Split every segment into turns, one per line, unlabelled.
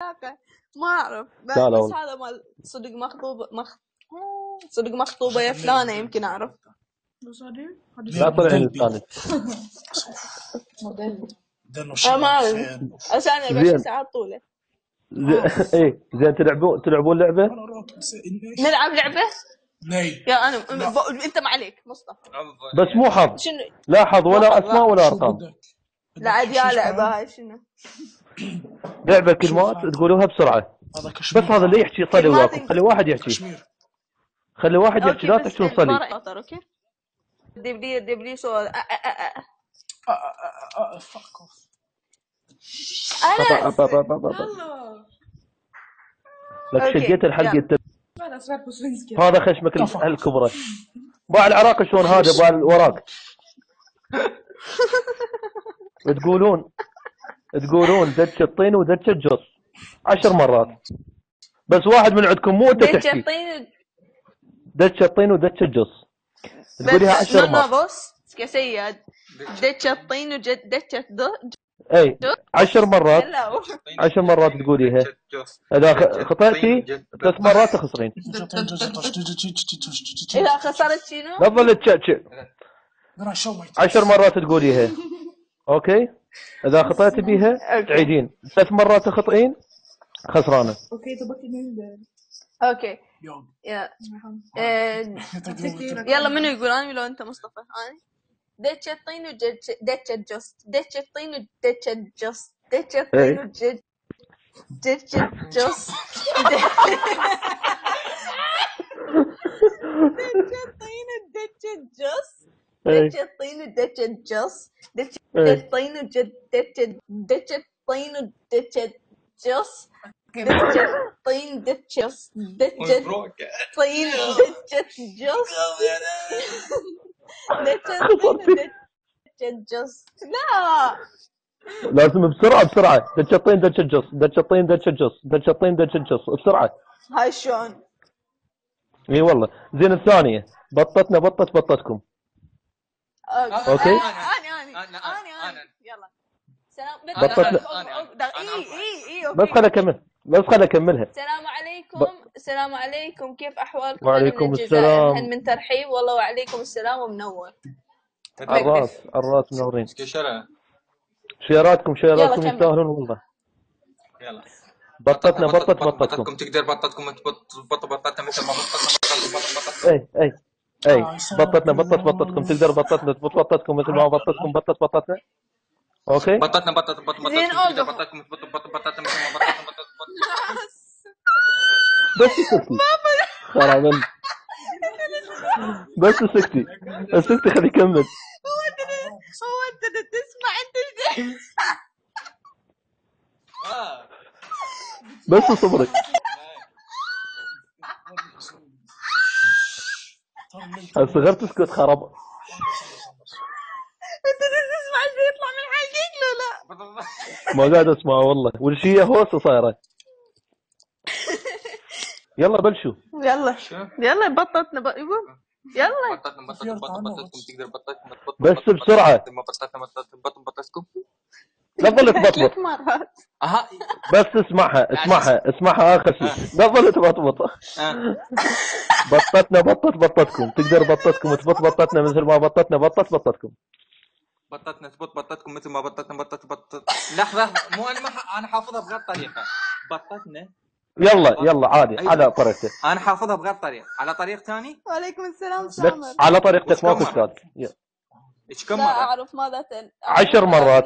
ما اعرف
لا لا
بس
والله.
هذا مال صدق صدق مخطوبة يا فلانة يمكن اعرف.
لا طلع لسانك.
ما اعرف عشان البشر
زين
ساعات طولة.
ايه زين تلعبون لعبة؟
نلعب لعبة يا انا انت ما عليك مصطفى.
بس مو حظ،
شنو
لا حظ
مو
ولا
حظ
اسماء ولا ارقام.
لا عاد يا لعبة هاي شنو
لعبة كلمات تقولوها بسرعة، بس هذا اللي يحكي يصلي
كلمات
وياكم. خلي واحد يحكي، خلي واحد يحكي، لا
بس
تحكون صلي.
اوكي دبلي سؤال
لك شقيت الحلقة
يلا
هذا خشمك الكبرى. باع العراق شلون هذا باع الوراق. تقولون دش الطين ودش الجص 10 مرات، بس واحد من عندكم مو انت تحكي دش الطين ودش الجص، تقوليها 10 مرات.
بص يا سيد دش الطين ودش
اي 10 مرات، 10 مرات تقوليها. اذا خطأتي 3 مرات تخسرين.
اذا خسرت شنو؟
لا تظل تشأشأ 10 مرات تقوليها، اوكي؟ اذا خطأتي بيها تعيدين 3 مرات تخطئين خسرانه.
اوكي يلا منو يقول؟ انا ولا انت مصطفى؟ انا دتش الطين ودتش الجص دتش الطين ودتش الجص دتش الطين ودتش الجص دتش الطين ودتش الجص دتش الطين ودتش الجص دتش الطين ودتش الطين ودتش الجص دتش الطين دتش الطين دتش الجص دتش لا
لازم بسرعه دش الطين دش الجص دش الطين دش الجص دش الطين دش الجص بسرعه.
هاي شلون؟
اي والله. زين الثانيه بطتنا بطتكم. اوكي
انا يلا سلام
بس خليني اكملها.
السلام عليكم كيف احوالكم؟
وعليكم السلام.
هل من ترحيب والله وعليكم السلام ومنور.
الراس منورين. شيراتكم يستاهلون والله.
يلا
بطتنا بطتكم.
تقدر بطتكم تبط بطتنا مثل ما
اي بطتنا بطتكم تقدر بطتنا تبط بطتكم مثل ما بطتكم بطتنا. اوكي
بطتنا بطتكم تقدر بطتكم تبط بطتنا مثل ما بطتنا.
بس سكتي خرابا. بس سكتي خلي يكمل.
هو انت تسمع انت
بس صبرك. الصغير تسكت خراب.
انت تسمع شو يطلع من حلقك لا
ما قاعد اسمع والله. والشي هوسه صايره. يلا بلشوا. يلا
بطتنا يلا
بطتكم تقدر بطتكم
بس بسرعه.
ما بطتنا بطتكم
لا تظل تبطبط. بس اسمعها اخر شيء. لا تظل تبطبط. بطتنا بطتكم تقدر بطتكم تبط بطتنا مثل ما بطتنا بطتكم.
بطتنا تبط بطتكم مثل ما بطتنا بطت. لحظه مو انا حافظها بغير طريقه. بطتنا
يلا عادي على طريقتك.
انا حافظها بغير طريقه على طريق ثاني.
وعليكم السلام سامر.
على طريقتك ماكو اشكال.
ايش كم
لا
مره؟
اعرف ماذا
10 مرات.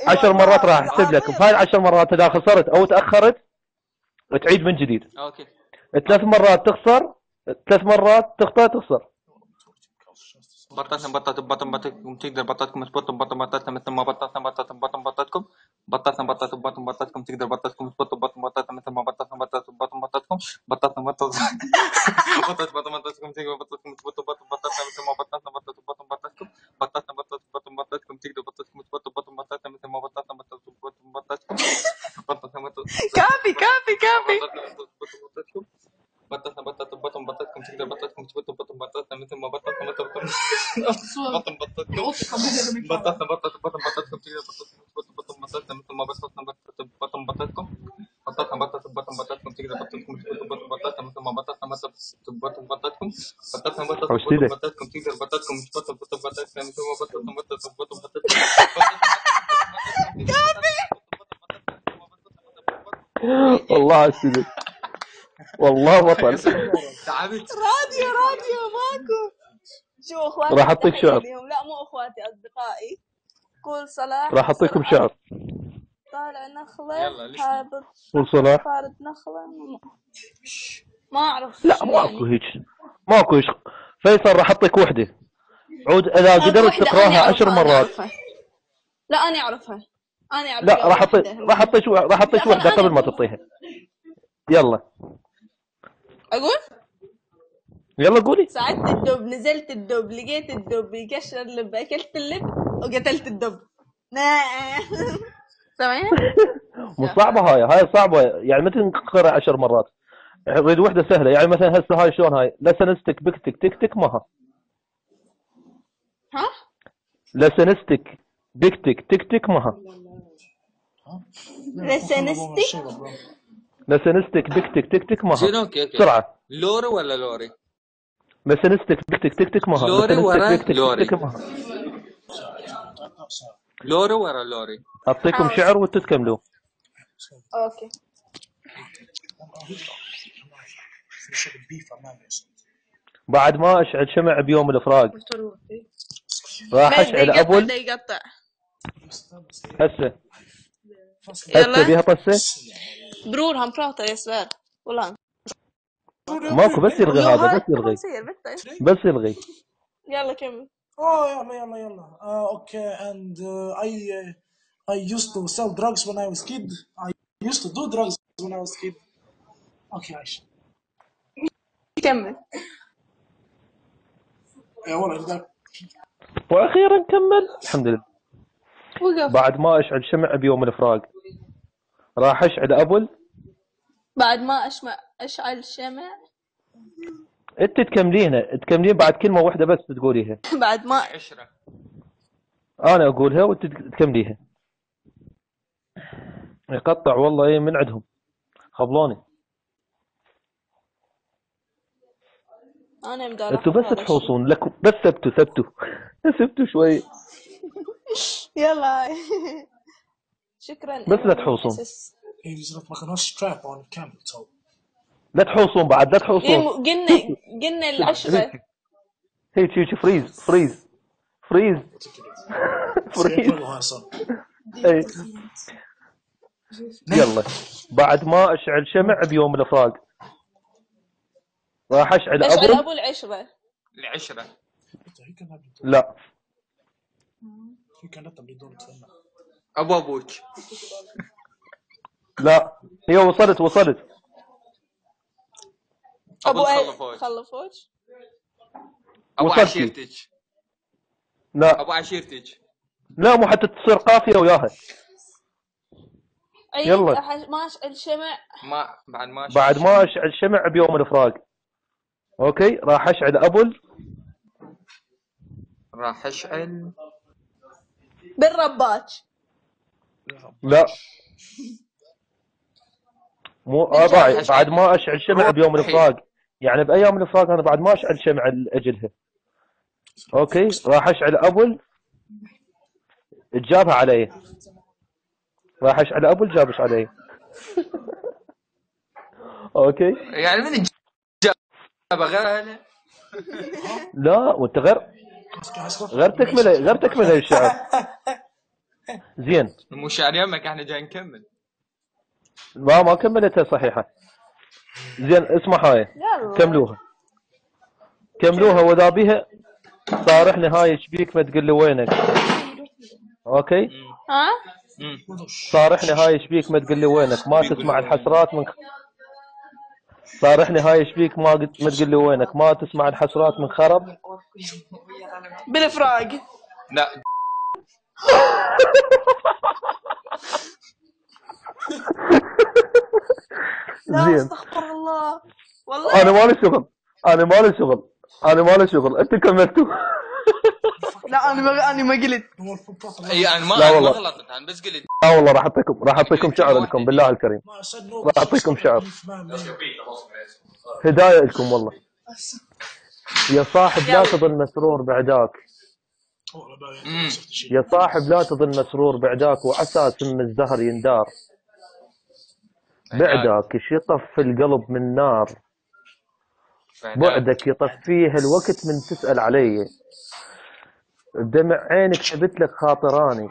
10 مرات راح احسب لكم. هاي 10 مرات اذا خسرت او تاخرت تعيد من جديد.
اوكي
3 مرات تخسر، 3 مرات تخسر.
بطتنا بطتكم تقدر بطتكم تبط بطتنا مثل ما بطتنا بطتكم. بطتنا بطتكم تقدر بطتكم تبط بطتنا مثل ما بطتكم. بطتنا بطتكم تقدر بطتكم تبط بطتنا مثل ما بطتكم. بطتنا بطتكم تقدر بطتكم تبط بطتنا مثل ما بطتكم.
كافي
بطتنا بطتكم تقدر بطتكم تبط بطتنا مثل ما بطتكم. بطتنا بطتكم تقدر بطتكم تبط بطتنا مثل ما بطتكم. تقدر بطاتكم بطل بطاتكم مثل ما بطاتنا بطل بطاتكم بطاتنا بطل بطاتكم تقدر بطاتكم مش بطل بطاتكم مثل ما بطاتنا بطل بطاتكم
والله عسيدك والله بطل.
تعبت.
راديو ماكو. شو اخواتي
راح اعطيك شعر.
لا مو اخواتي اصدقائي. قول صلاح
راح اعطيكم شعر.
طالع نخله هابط
قول صلاح
فارد نخله ما اعرف.
لا ماكو هيك ماكو هيك. فيصل راح اعطيك وحده عود اذا قدرت تقراها 10 مرات.
لا انا اعرفها
لا راح اعطيك وحده قبل ما تعطيها. يلا
اقول
يلا قولي.
صعدت الدب نزلت الدب لقيت الدب يكشر اللب اكلت اللب وقتلت الدب. سامعين؟
مو صعبه هاي صعبه يعني متى نقرا 10 مرات. اريد وحده سهله يعني مثلا هسه هاي شلون هاي لسنستك بكتك تكتك مها.
ها
لسنستك بكتك تكتك مها. لسنستك بكتك تكتك مها. بسرعه.
لوري ولا لوري؟
لسنستك بكتك تكتك مها.
لوري ورا
لوري.
لوري ورا لوري.
اعطيكم شعر وانتم تكملوا.
اوكي.
بعد ما اشعل شمع بيوم الافراق راح اشعل ابل.
يقطع
هسه بيها طسه.
برور هم براطة يا سبار والله
ماكو بس يلغي هذا بس يلغي.
يلا كمل.
يلا اوكي and I used to sell drugs when I was kid. I used to do drugs when I was kid. اوكي عايش.
كمل.
والله
واخيرا كمل الحمد لله.
وقف.
بعد ما اشعل شمع بيوم الافراق راح اشعل ابل.
بعد ما اشعل شمع
انت تكملين بعد كلمه واحده بس تقوليها.
بعد ما
عشرة
انا اقولها وانت تكمليها. يقطع والله ايه من عندهم خبلوني.
انا مدارك
انتوا بس تحوصون لكم بس ثبتوا شوي.
يلا شكرا.
بس لا تحوصون. لا تحوصون بعد لا تحوصون.
قلنا العشرة
هيك فريز اي يلا. بعد ما اشعل شمع بيوم الافراق راح اشعل ابو
العشرة.
لا
ابو ابوك.
لا هي وصلت.
ابو
خلفوك.
ابو عشيرتك.
لا
ابو عشيرتك.
لا مو حتى تصير قافيه وياها. يلا
ما اشعل شمع.
بعد
ما اشعل شمع بيوم الافراق. اوكي راح اشعل ابل.
راح اشعل
بالرباج.
لا مو بعد ما اشعل شمع بيوم الافراق يعني بايام الافراق انا بعد ما اشعل شمع لاجلها. اوكي راح اشعل ابل تجابها علي. راح اشعل ابل جابش علي. اوكي
يعني من جابها غير انا.
لا وانت غير تكمله الشعر. زين
مو شعر يمك احنا جاي نكمل.
ما كملتها صحيحه. زين اسمع هاي كملوها واذا بيها صارحني هاي شبيك ما تقول لي وينك. اوكي
ها
صارحني هاي شبيك ما تقول لي وينك ما تسمع الحسرات من صارحني هاي شبيك ما تقول لي وينك ما تسمع الحسرات من خرب
بالافراق.
لا
زين استغفر الله والله
انا مالي شغل انت كملتوا.
لا انا ما قلت.
اي انا ما غلطت، انا بس قلت.
لا والله راح اعطيكم شعر لكم بالله الكريم. راح اعطيكم شعر هداية لكم والله. يا صاحب لا تظن مسرور بعداك، يا صاحب لا تظن مسرور بعداك، وعسى سم الزهر يندار. بعدك يشطف في القلب من نار، بعدك يطفيه الوقت من تسأل علي. دمع عينك ثبت لك خاطراني،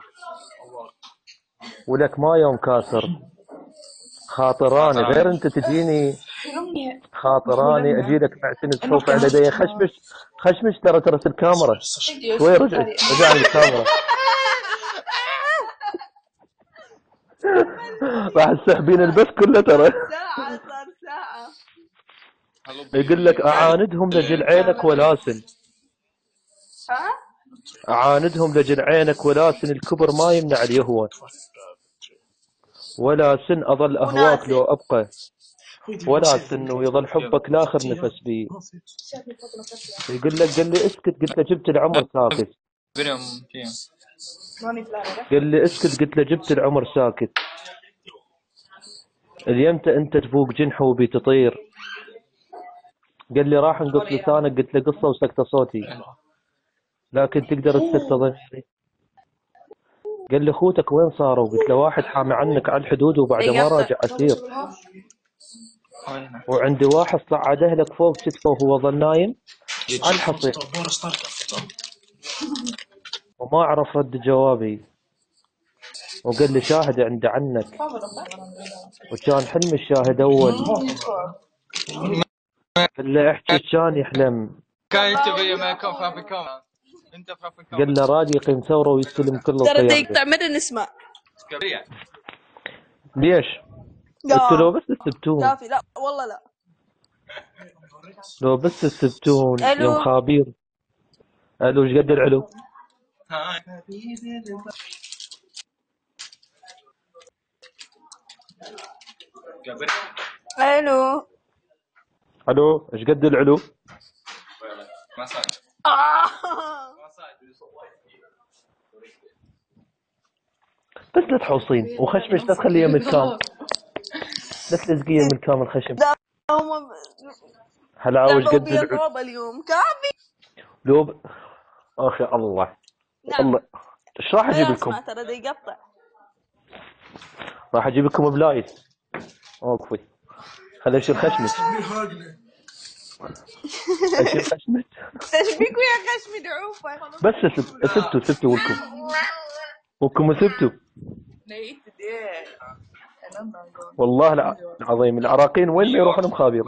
ولك ما يوم كاسر خاطراني. غير انت تجيني خاطراني، اجي لك معتمد خوف على يدي. خشمش ترى الكاميرا شوي. رجع عن الكاميرا. راح تسحبين البث كله ترى.
ساعة صار ساعة.
يقول لك اعاندهم لجل عينك ولاسن.
ها؟
اعاندهم لجل عينك ولاسن، الكبر ما يمنع اليهوى. ولا سن اظل اهواك لو ابقى، ولا سن ويظل حبك لاخر نفس بي. يقول لك قال لي اسكت، قلت له جبت العمر ساكت. قال لي اسكت، قلت له جبت العمر ساكت. اليمتى انت تفوق جنح وبي تطير. قال لي راح انقص لسانك، قلت له قصه وسكت صوتي، لكن تقدر تسكت ضميري. قال لي اخوتك وين صاروا؟ قلت له واحد حامي عنك على الحدود وبعد ما راجع اسير، وعندي واحد صعد اهلك فوق كتفه وهو ظل نايم على الحصير، وما عرف رد جوابي. وقال لي شاهد عند عنك، وكان حلم الشاهد اول. قال له احكي كان يحلم،
كان ينتبه ما يكون في كاميرا. انت في كاميرا.
قال له راد يقيم ثوره ويستلم كل
ترى
القيادة.
يقطع مرة نسمع.
ليش؟ قلت لو بس تسبتون.
كافي. لا والله لا.
لو بس تسبتون يوم خابير. الو ايش قد العلو؟
الو
الو ايش قد العلو؟
ما صار.
بس لا تحوصين وخشمش، لا تخليه من كامل، لا تلزقيه من كامل خشم.
لا هم
هلا وش قد
العلو اليوم كافي.
لو اخي الله.
نعم.
الله ايش راح اجيب لكم؟
اسمع ترى ده يقطع.
راح اجيب لكم بلايس. اوكي خليني اشيل خشمك. اشيل خشمك.
ايش بيك ويا خشمي دعوفه؟
بس سبتوا وكم سبتوا. والله العظيم العراقيين وين ما يروحون مخابير.